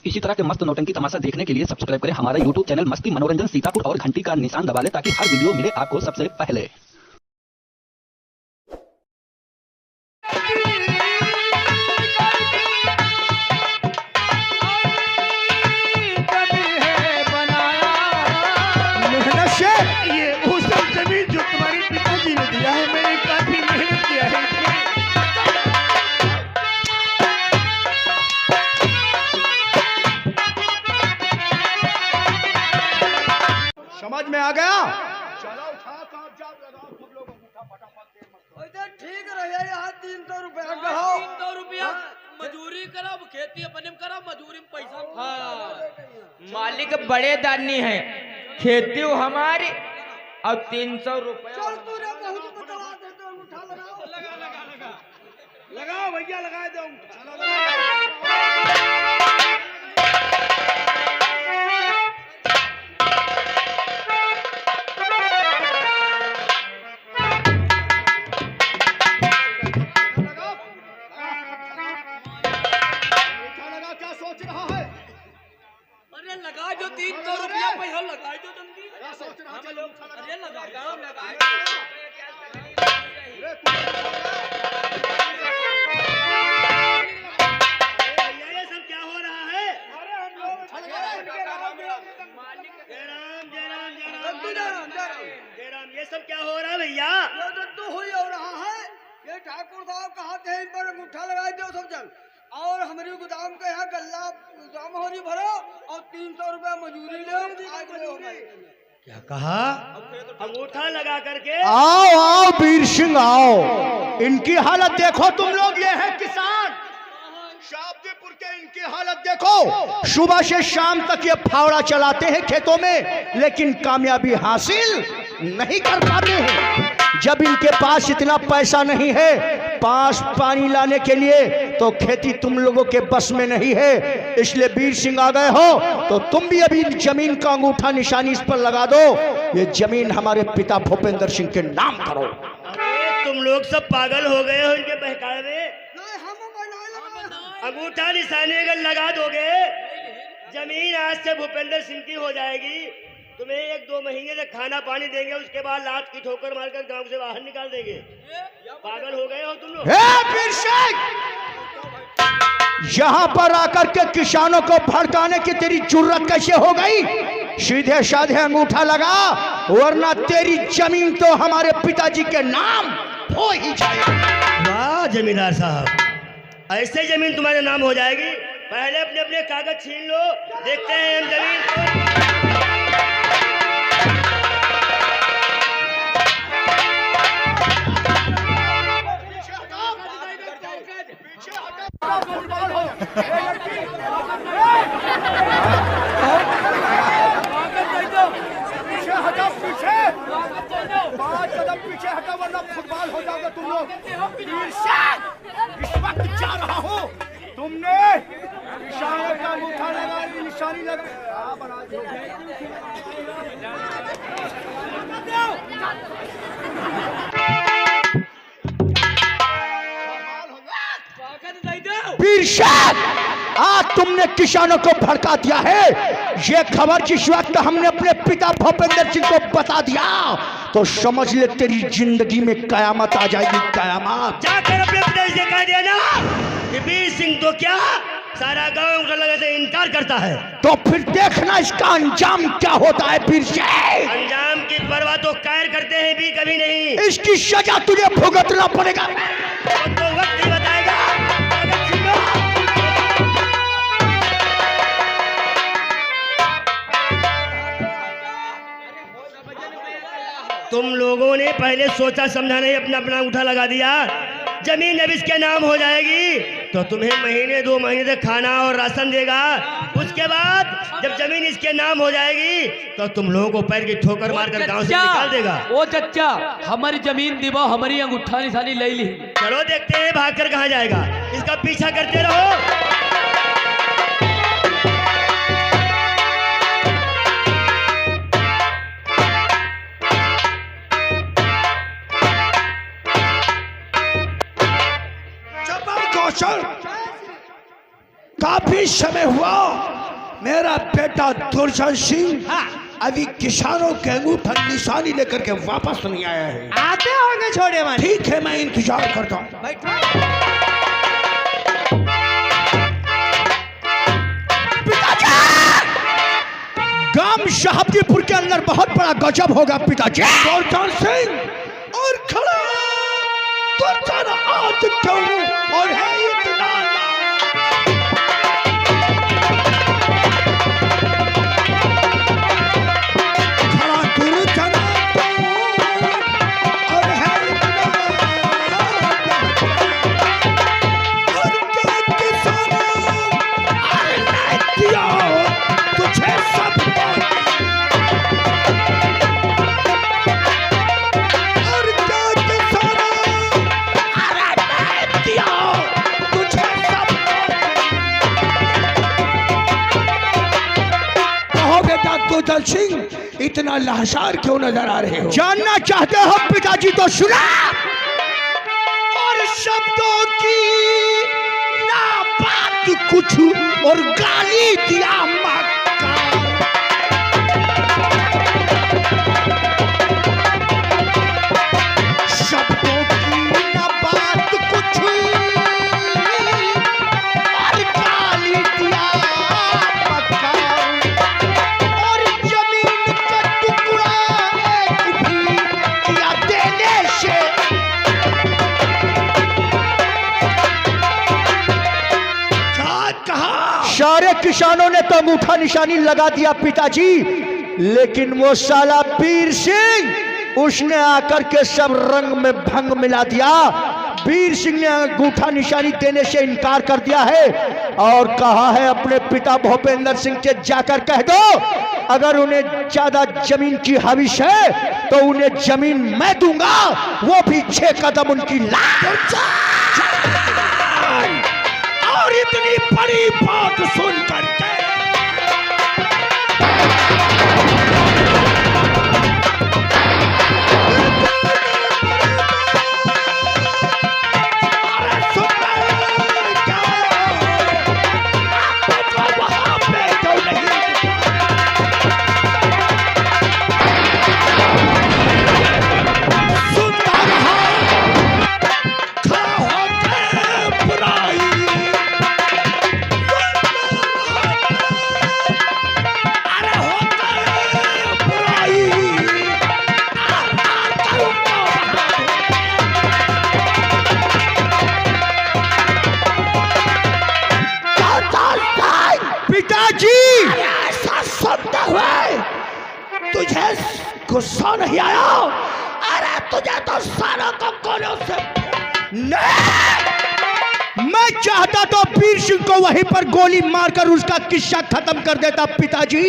इसी तरह के मस्त नौटंकी तमाशा देखने के लिए सब्सक्राइब करें हमारा YouTube चैनल मस्ती मनोरंजन सीतापुर और घंटी का निशान दबा लें ताकि हर वीडियो मिले आपको सबसे पहले। ये वो सब जमीन जो तुम्हारे पिताजी ने दिया है, मैंने काफी मेहनत किया है इसमें। समझ में आ गया? चलो उठा कागजात लगाओ सब लोग, अंगूठा फटाफट। ठीक रहे यहाँ 300 रुपया कहो। 300 रुपया मजूरी करब, खेती अपने में करब, मजूरी में पैसा। हाँ, मालिक बड़े दानी है, खेती हमारी और 300 रुपया। चल तूने बहुत बतला दे तो अंगूठा लगाओ। लगाओ भैया, लगा दो। क्या सोच रहा है? अरे लगा जो 300 रुपया पैसा लगा जो जल्दी। क्या सोच रहा है? अरे लगाओ लगाओ। ये सब क्या हो रहा है? अरे हम लोग जय राम, ये सब क्या हो रहा है भैया? ये तो तू हुई हो रहा है। ये ठाकुर साहब कहते हैं इन पर अंगूठा लगा दो सब जन, और हमारी गोदाम के यहाँ गल्ला गोदाम होनी भरो और 300 रुपया मजूरी ले। क्या कहा? अंगूठा लगा करके आओ आओ वीर सिंह आओ, इनकी हालत देखो तुम लोग। ये है किसान शाब्दीपुर के, इनकी हालत देखो। सुबह से शाम तक ये फावड़ा चलाते हैं खेतों में, लेकिन कामयाबी हासिल नहीं कर पाते हैं। जब इनके पास इतना पैसा नहीं है पानी लाने के लिए, तो खेती तुम लोगों के बस में नहीं है। इसलिए वीर सिंह आ गए हो तो तुम भी अभी जमीन का अंगूठा निशानी इस पर लगा दो। ये जमीन हमारे पिता भूपेंद्र सिंह के नाम करो। तुम लोग सब पागल हो गए हो इनके बहकावे में। अंगूठा निशानी अगर लगा दोगे, जमीन आज से भूपेंद्र सिंह की हो जाएगी। तुम्हें 1-2 महीने से खाना पानी देंगे, उसके बाद लात की ठोकर मारकर गांव से बाहर निकाल देंगे। पागल हो गए हो तुम लोग। वीर सिंह, यहाँ पर आकर के किसानों को भड़काने की तेरी जुर्रत कैसे हो गई? सीधे साधे अंगूठा लगा, वरना तेरी जमीन तो हमारे पिताजी के नाम हो ही जाएगी। वाह जमींदार साहब, ऐसे जमीन तुम्हारे नाम हो जाएगी। पहले अपने अपने कागज छीन लो, देखते हैं हम जमीन को। पीछे हटा वरना फुटबॉल हो जाओगे तुम लोग। इस वक्त जा रहा हूँ, तुमने निशाने का अंगूठा लगा, निशानी लगा बना दो। वीर सिंह, आज तुमने किसानों को भड़का दिया है। ये खबर जिस वक्त हमने अपने पिता भूपेंद्र सिंह को बता दिया तो समझ ले तेरी जिंदगी में कयामत आ जाएगी, कयामत। जाकर अपने पिताजी से कह देना कि वीर सिंह तो क्या सारा गांव अंगूठा लगाने से इनकार करता है। तो फिर देखना इसका अंजाम क्या होता है वीर सिंह। अंजाम की परवाह तो कायर करते हैं भी कभी नहीं। इसकी सजा तुझे भुगतना पड़ेगा। तो वक्त ही बताएगा। तुम लोगों ने पहले सोचा समझा नहीं, अपना अपना अंगूठा लगा दिया। जमीन जब इसके नाम हो जाएगी तो तुम्हें 1-2 महीने तक खाना और राशन देगा। उसके बाद जब जमीन इसके नाम हो जाएगी तो तुम लोगों को पैर की ठोकर मारकर गांव से निकाल देगा। ओ चच्चा, हमारी जमीन दिवा, हमारी अंगूठा निशानी ले ली। चलो देखते हैं भागकर कहाँ जाएगा, इसका पीछा करते रहो। काफी समय हुआ मेरा बेटा दुर्जन सिंह अभी किसानों के अंगूठा निशानी लेकर के वापस नहीं आया है। आते होंगे छोड़े माने। ठीक है, मैं इंतजार करता हूँ। पिताजी, गांव शाहबदीपुर के अंदर बहुत बड़ा गजब होगा पिताजी। दुर्जन सिंह और खड़ा दुर्जन आज क्यों और है इतना दुर्जन सिंह इतना लाचार क्यों नजर आ रहे हो? जानना चाहते हो पिताजी तो सुना। और शब्दों की ना बात कुछ और गाली दिया मक्कार। शब्दों की ना बात कुछ और गाली दिया सारे किसानों ने तो अंगूठा निशानी लगा दिया पिताजी, लेकिन वो साला वीर सिंह उसने आकर के सब रंग में भंग मिला दिया। वीर सिंह ने अंगूठा निशानी देने से इनकार कर दिया है और कहा है अपने पिता भूपेंद्र सिंह से जाकर कह दो अगर उन्हें ज्यादा जमीन की हविश है तो उन्हें जमीन मैं दूंगा, वो भी 6 कदम उनकी लाश। और इतनी बड़ी बात सुन करके तुझे गुस्सा नहीं आया? अरे तुझे तो सारा को गोलियों से नहीं। मैं चाहता तो वीर सिंह को वहीं पर गोली मारकर उसका किस्सा खत्म कर देता पिताजी,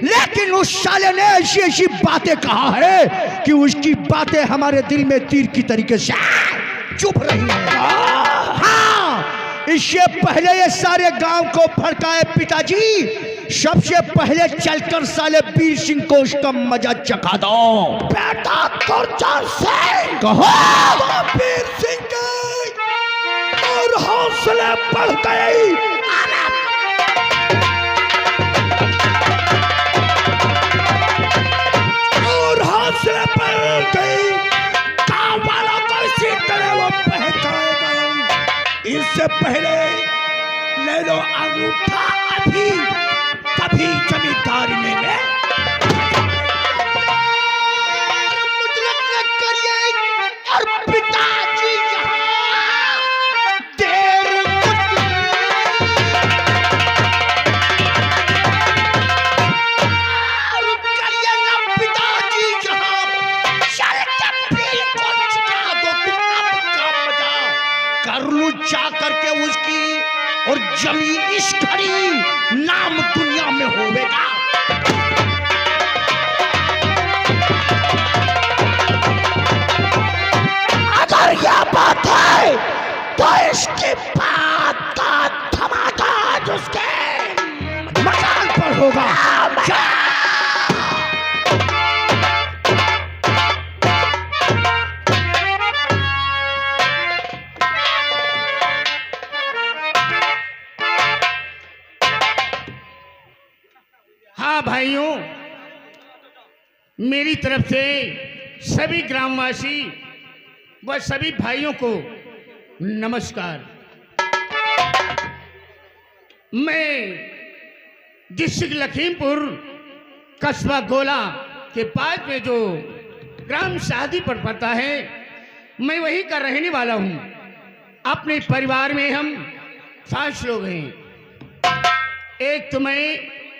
लेकिन उस साले ने ऐसी ऐसी बातें कहा है कि उसकी बातें हमारे दिल में तीर की तरीके से चुभ रही है। हाँ, इससे पहले ये सारे गांव को भड़काए पिताजी, सबसे पहले चलकर साले वीर सिंह को उसका मजा चखा दो। बेटा दुर्जन सिंह कहो तो वीर सिंह के और हौसले बढ़ गए। और हौसले बढ़ गए, गाँव वालों को इसी तरह वो बहकाए गए। इससे पहले ले लो अंगूठा, अभी तभी जमींदारी में करिए। और पिताजी देर करिए ना पिताजी, चल के को चिढ़ा दो। तुम आपका मजा कर लूं जा करके उसकी, और जमीन इस घड़ी नाम दुनिया में होवेगा। अगर यह बात है तो इसके बाद का धमाका उसके मकान पर होगा। हाँ भाइयों, मेरी तरफ से सभी ग्रामवासी व सभी भाइयों को नमस्कार। मैं डिस्ट्रिक्ट लखीमपुर कस्बा गोला के पास में जो ग्राम शादी पर पड़ता है, मैं वही का रहने वाला हूँ। अपने परिवार में हम 5 लोग हैं। एक तो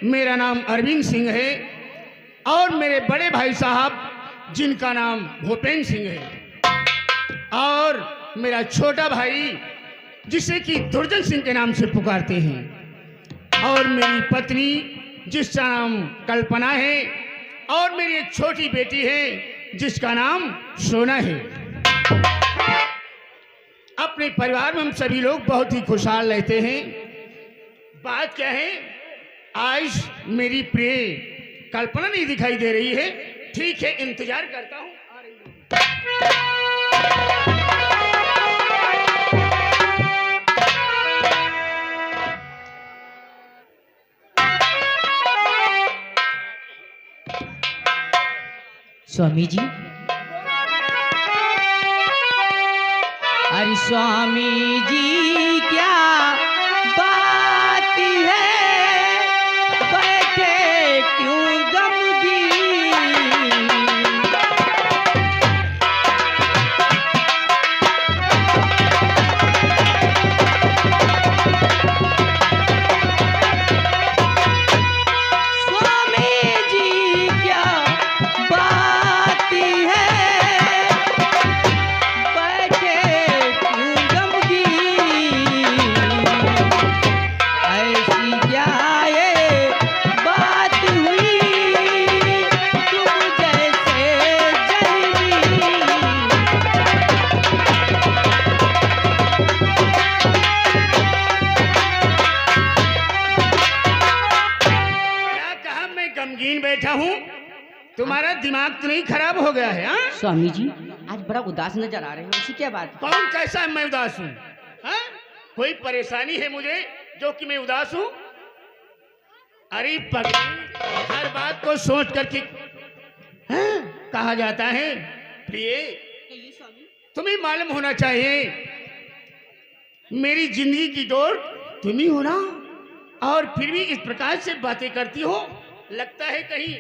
मेरा नाम अरविंद सिंह है और मेरे बड़े भाई साहब जिनका नाम भूपेंद्र सिंह है, और मेरा छोटा भाई जिसे कि दुर्जन सिंह के नाम से पुकारते हैं, और मेरी पत्नी जिसका नाम कल्पना है, और मेरी एक छोटी बेटी है जिसका नाम सोना है। अपने परिवार में हम सभी लोग बहुत ही खुशहाल रहते हैं। बात क्या है, आज मेरी प्रिय कल्पना नहीं दिखाई दे रही है। ठीक है, इंतजार करता हूं, आ रही हूं। स्वामी जी, अरे स्वामी जी क्या बात है, बैठे क्यों गमगीन। स्वामी जी क्या बात है, बैठे क्यों गमगीन। ऐसी क्या ये बात हुई, तुम जैसे जहरी। क्या कहा, मैं गमगीन बैठा हूँ? तुम्हारा दिमाग तो नहीं खराब हो गया है? हाँ, स्वामी जी आज बड़ा उदास नजर आ रहे हो, ऐसी क्या बात? कौन कैसा मैं उदास हूँ? हाँ? कोई परेशानी है मुझे जो कि मैं उदास हूँ? अरे पगली, हर बात को सोच करके हाँ? कहा जाता है प्रिय, तुम्हें मालूम होना चाहिए मेरी जिंदगी की डोर तुम ही हो ना, और फिर भी इस प्रकार से बातें करती हो, लगता है कहीं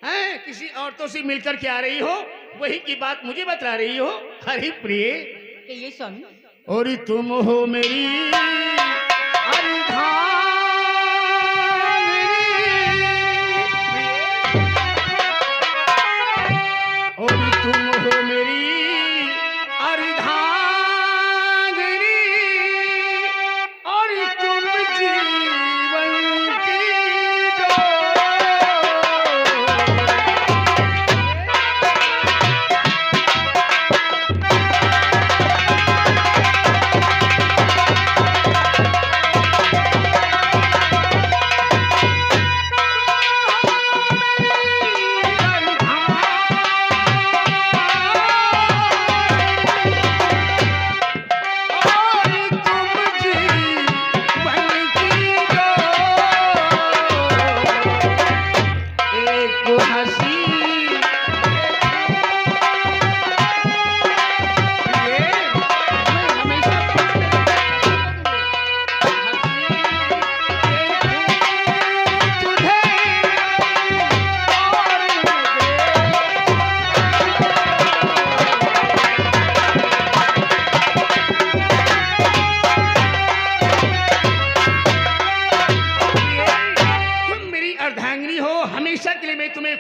हैं किसी औरतों से मिलकर के आ रही हो, वही की बात मुझे बता रही हो। अरे प्रिय, ये स्वामी, और तुम हो मेरी अर्धांगिनी, और तुम हो मेरी अर्धांगिनी, और तुम जीवन की डोर।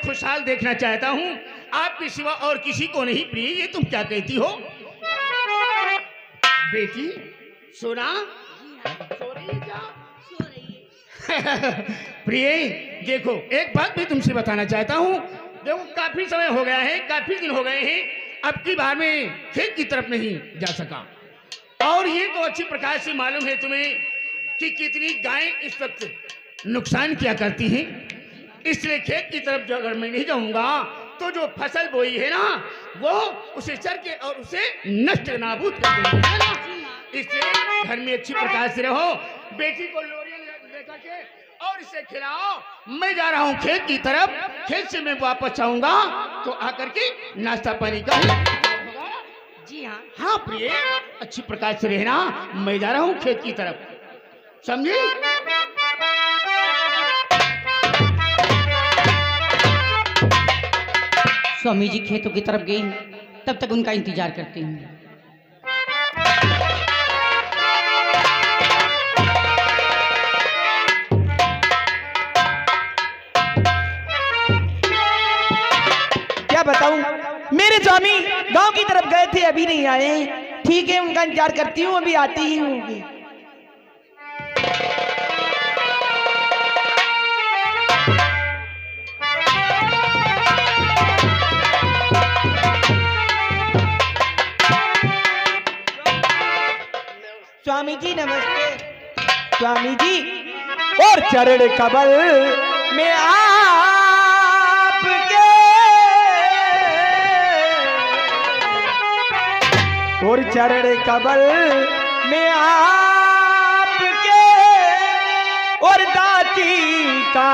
खुशहाल देखना चाहता हूँ, आपके सिवा और किसी को नहीं। प्रिय, ये तुम क्या कहती हो? बेटी सोना, सो रही है क्या? प्रिय देखो, एक बात मैं तुमसे बताना चाहता हूँ। देखो, काफी समय हो गया है, काफी दिन हो गए हैं, अब की बार में खेत की तरफ नहीं जा सका, और ये तो अच्छी प्रकार से मालूम है तुम्हें कि कितनी गायें इस वक्त नुकसान किया करती हैं। इसलिए खेत की तरफ जो अगर मैं नहीं जाऊंगा तो जो फसल बोई है ना, वो उसे चर के और उसे नष्ट नाबूद कर देंगे, है ना? इसलिए घर में अच्छी प्रकार से रहो। बेटी को लोरियां लेकर के और इसे खिलाओ। मैं जा रहा हूँ खेत की तरफ। खेत से मैं वापस आऊंगा तो आकर के नाश्ता पानी का होगा। जी हाँ हाँ प्रिय, अच्छी प्रकार से रहना। मैं जा रहा हूँ खेत की तरफ, समझी? स्वामी जी खेतों की तरफ गई, तब तक उनका इंतजार करती हूँ। क्या बताऊं, मेरे स्वामी गांव की तरफ गए थे, अभी नहीं आए हैं। ठीक है, उनका इंतजार करती हूँ, अभी आती ही होंगी। स्वामी जी नमस्ते। स्वामी जी, और चरण कमल में आपके, और चरण कमल में आपके, और दाती का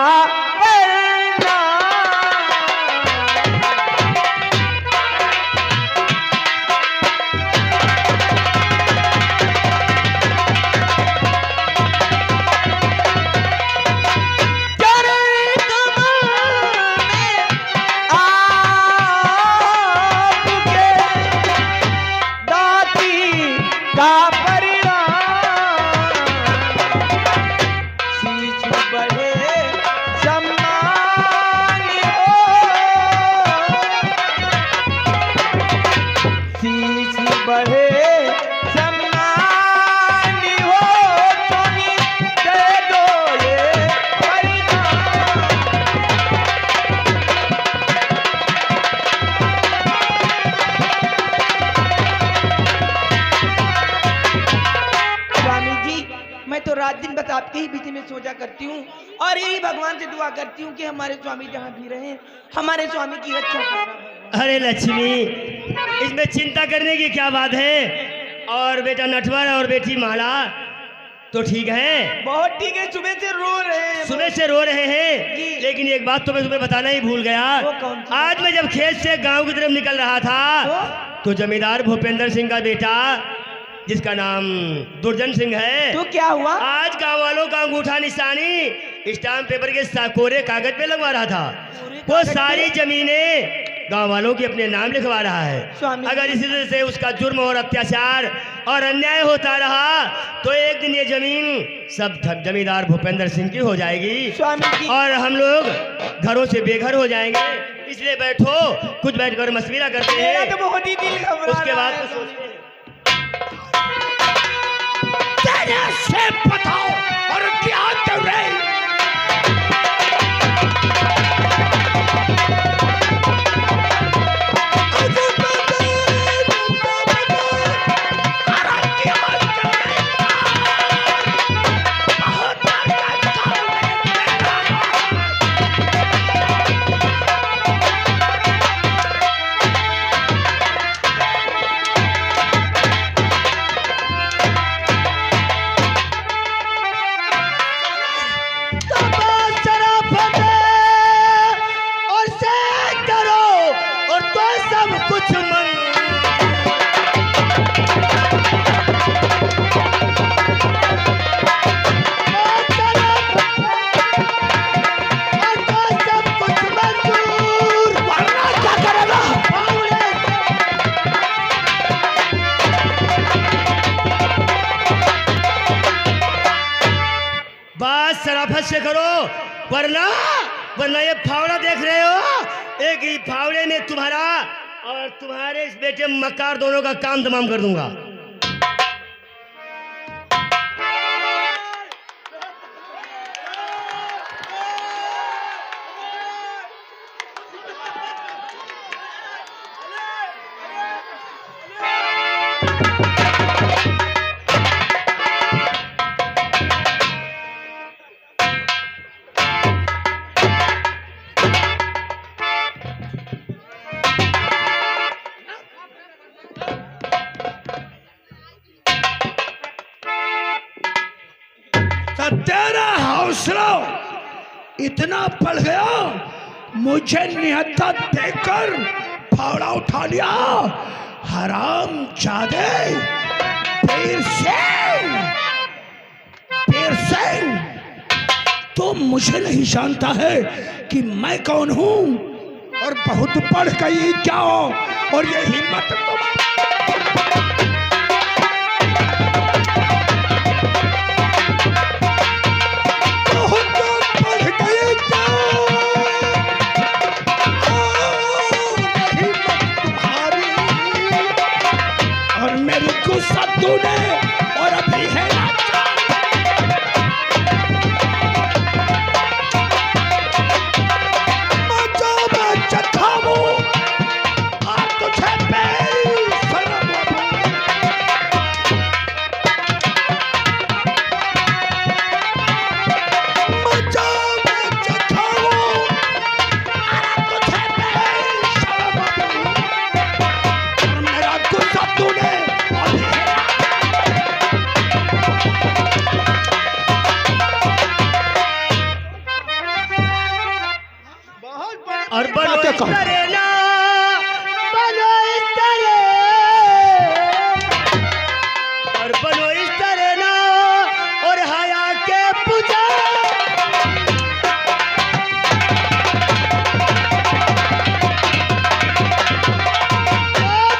रात दिन बस आपके ही बीच में सोचा करती हूँ और यही भगवान से दुआ करती हूँ कि हमारे स्वामी जहाँ भी रहे हमारे स्वामी की रक्षा करना। अरे लक्ष्मी, इसमें चिंता करने की क्या बात है। और बेटा नटवर और बेटी माला तो ठीक है? बहुत ठीक है। सुबह से रो रहे हैं, सुबह से रो रहे हैं। लेकिन एक बात तो मैं तुम्हें बताना ही भूल गया। आज मैं जब खेत से गांव की तरफ निकल रहा था तो जमींदार भूपेंद्र सिंह का बेटा, जिसका नाम दुर्जन सिंह है, तो क्या हुआ? आज गांव वालों का अंगूठा निशानी स्टाम्प पेपर के कोरे कागज पे लगवा रहा था। वो सारी जमीनें गांव वालों की अपने नाम लिखवा रहा है। अगर इसी तरह से उसका जुर्म और अत्याचार और अन्याय होता रहा तो एक दिन ये जमीन सब जमींदार भूपेंद्र सिंह की हो जाएगी और हम लोग घरों से बेघर हो जाएंगे। इसलिए बैठो, कुछ बैठकर मशविरा करते हैं, तो बहुत ही दिल घबरा रहा उसके बाद है। तो सोचते हैं। से बताओ और क्या कर रहे हैं? से करो, वरना ये फावड़ा देख रहे हो, एक ही फावड़े में तुम्हारा और तुम्हारे इस बेटे मक्कार दोनों का काम तमाम कर दूंगा। इतना बढ़ गया, मुझे निहत्था देखकर फावड़ा उठा लिया। हराम जादे पीर सिंह, तो मुझे नहीं जानता है कि मैं कौन हूँ, और बहुत बढ़ गई क्या और ये हिम्मत तूने और अभी है और बनो इस तरह ना, बनो इस तरह, और बनो इस तरह ना, और हया के पूजा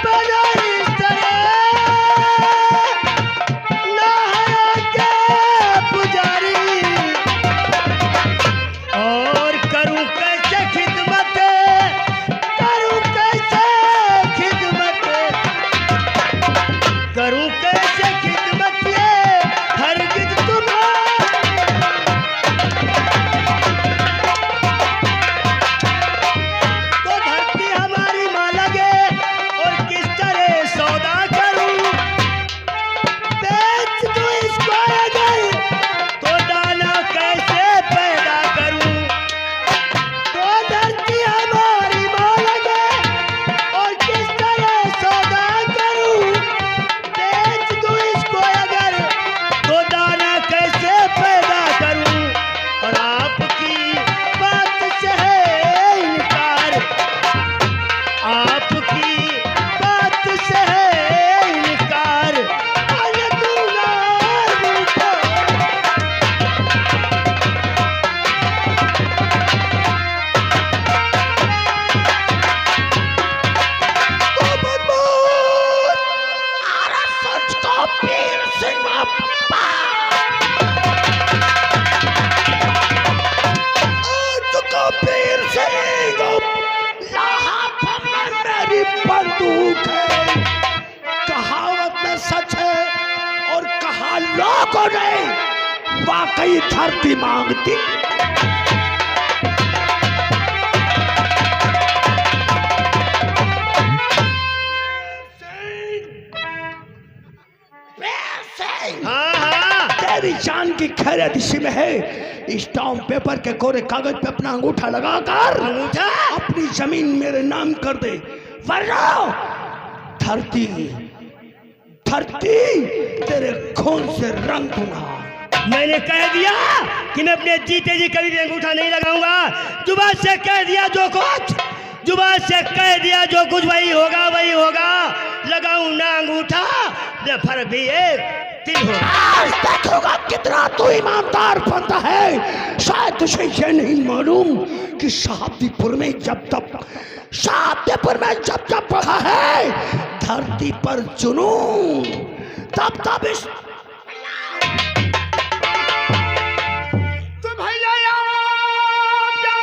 बनो इस तरह ना, हया के पुजारी, और करूं कैसे खिदमत, करूं कैसे खिदमत, करूं कैसे खिदमत ये हरगिज़ तुम्हारी। तो धरती हमारी माँ लगे और किस तरह सौदा करूं, बेच दूं इसको अगर तो दाना कैसे पैदा करूं। तो धरती हमारी माँ लगे और किस तरह सौदा करूं, बेच दूं इसको अगर तो दाना कैसे पैदा करूं। और आपकी बात से है इनकार, आपकी बात से है इनकार, आने दूंगा मुझको। सच को पीर सिंह पीर सिंह मेरी बंदूक है। कहावत में सच है और कहा लोगों ने वाकई धरती मांगती। हाँ हाँ, तेरी जान की खैरियत इसी में है। स्टाम्प पेपर के कोरे कागज पे अपना अंगूठा लगाकर अंगूठा अपनी जमीन मेरे नाम कर दे, वरना धरती धरती तेरे खून से रंग दूंगा। मैंने कह दिया कि मैं अपने जीते जी कभी भी अंगूठा नहीं लगाऊंगा। जुबान से कह दिया जो कुछ, जुबान से कह दिया जो कुछ वही होगा, वही होगा। लगाऊं ना अंगूठा न फिर भी एक तिल होगा। आज देखोगा कितना तू ईमानदार बनता है। शायद तुझे ये नहीं मालूम कि शाहपुर में जब बढ़ा है धरती पर जुनून, तब इस तो भैया क्या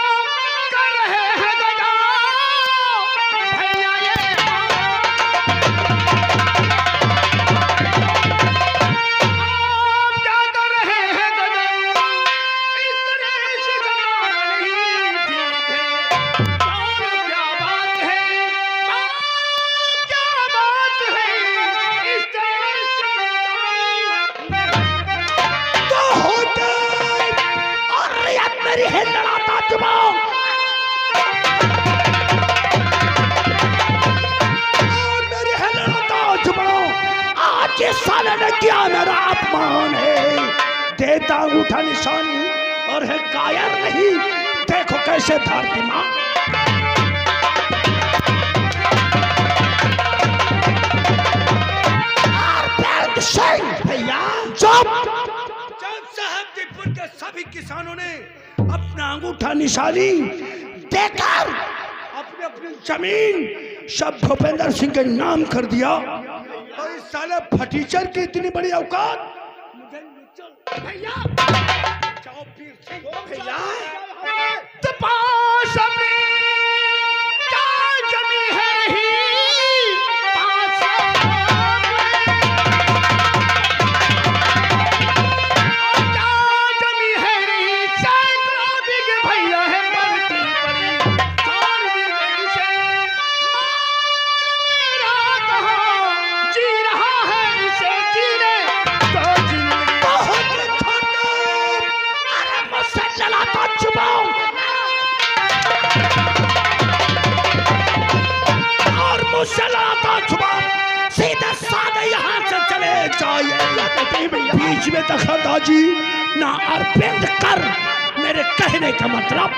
कर रहे हैं दादा, भैया ये क्या कर रहे हैं दादा, इस तरह से करना नहीं ठीक है। और क्या बात है, क्या बात है, इस तरह से तो होता और रियात मेरी है लड़ाता जुबान, और मेरी है लड़ाता जुबान। आज ये साले ने किया मेरा अपमान है। देता अंगूठा निशानी और है कायर नहीं। देखो कैसे धरती माँ भैया जब साहबपुर के सभी किसानों ने अपना अंगूठा निशानी देकर अपने अपनी जमीन सब भूपेंद्र सिंह के नाम कर दिया, तो इस साले फटीचर की इतनी बड़ी औकात भैया भैया तो पास में क्या जमी है रही और मुझसे लड़ाता छुपा सीधे साधे यहाँ से चले जाइए। बीच में दखलंदाजी ना अरविंद कर, मेरे कहने का मतलब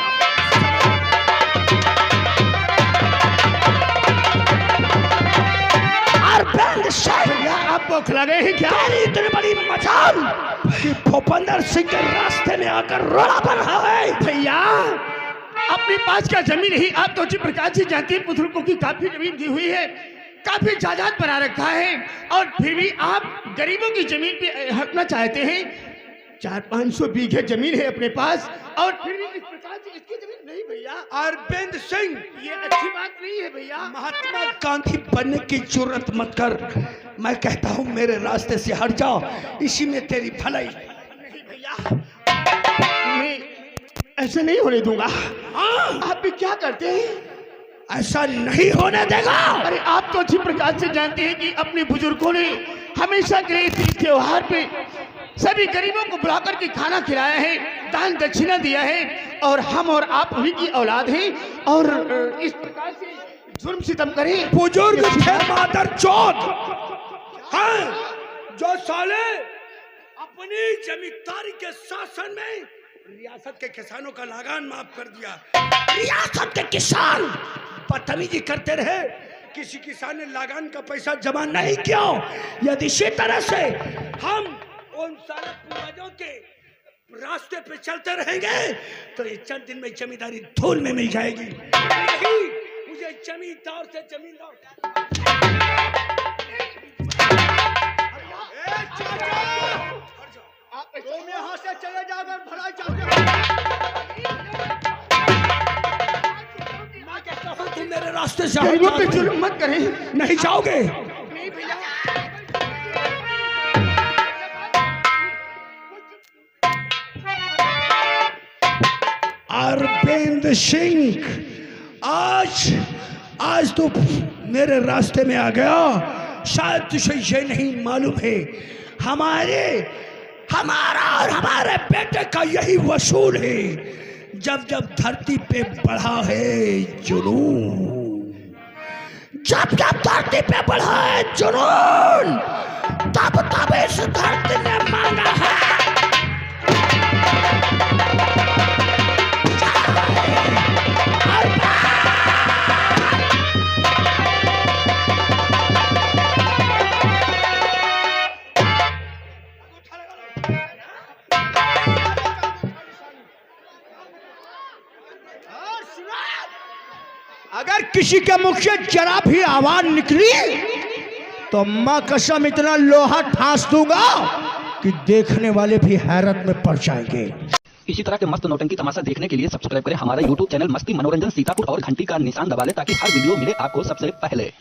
अरविंद सिंह आप भूख लगे ही क्या? इतनी बड़ी मजाल कि भूपेंद्र सिंह के रास्ते में आकर रोड़ा बना है। भैया अपने पास का जमीन ही आप तो जी प्रकाश जी जानती है, बुजुर्गों की काफी जमीन दी हुई है, काफी जायदाद बना रखा है, और फिर भी आप गरीबों की जमीन पे हकना चाहते हैं। 400-500 बीघे जमीन है अपने पास, और फिर भी इस प्रकार से इसकी जमीन नहीं भैया। अरविंद सिंह ये अच्छी बात नहीं है भैया। महात्मा गांधी बनने की जरूरत मत कर, मैं कहता हूँ मेरे रास्ते से हट जाओ, इसी में तेरी भलाई। नहीं भैया मैं ऐसा नहीं होने दूंगा। आप भी क्या करते हैं? ऐसा नहीं होने देगा। अरे आप तो अच्छी प्रकार से जानते हैं कि अपने बुजुर्गों ने हमेशा के इस त्योहार पे सभी गरीबों को बुलाकर के खाना खिलाया है, दान दक्षिणा दिया है, और हम और आप उन्हीं की औलाद हैं, और इस प्रकार से जुर्म सितम करें। बुजुर्ग थे मादर चौथ, हाँ, जो साले अपनी जमींदारी के शासन में रियासत के किसानों का लगान माफ कर दिया। रियासत के किसान बदतमीजी करते रहे, किसी किसान ने लगान का पैसा जमा नहीं किया। यदि इसी तरह से हम उन सारे पूर्वजों के रास्ते पे चलते रहेंगे तो ये चंद दिन में जमींदारी धूल में मिल जाएगी। नहीं, मुझे जमींदार से जमींदार। तुम यहाँ से चले जाओगे, भलाई चाहते हो? मैं कहता हूँ तुम मेरे रास्ते से पे जुल्म मत करें, नहीं जाओगे। नहीं भैया। अरविंद सिंह आज तो मेरे रास्ते में आ गया। शायद तुझे ये नहीं मालूम है, हमारा और हमारे बेटे का यही वसूल है। जब जब धरती पे बढ़ा है जुनून, जब जब धरती पे बढ़ा है जुनून, तब तब इस धरती ने मांगा है। अगर किसी के मुख से जरा भी आवाज निकली तो मां कसम इतना लोहा ठांस दूंगा कि देखने वाले भी हैरत में पड़ जाएंगे। इसी तरह के मस्त नौटंकी तमाशा देखने के लिए सब्सक्राइब करें हमारा YouTube चैनल मस्ती मनोरंजन सीतापुर और घंटी का निशान दबा लें ताकि हर वीडियो मिले आपको सबसे पहले।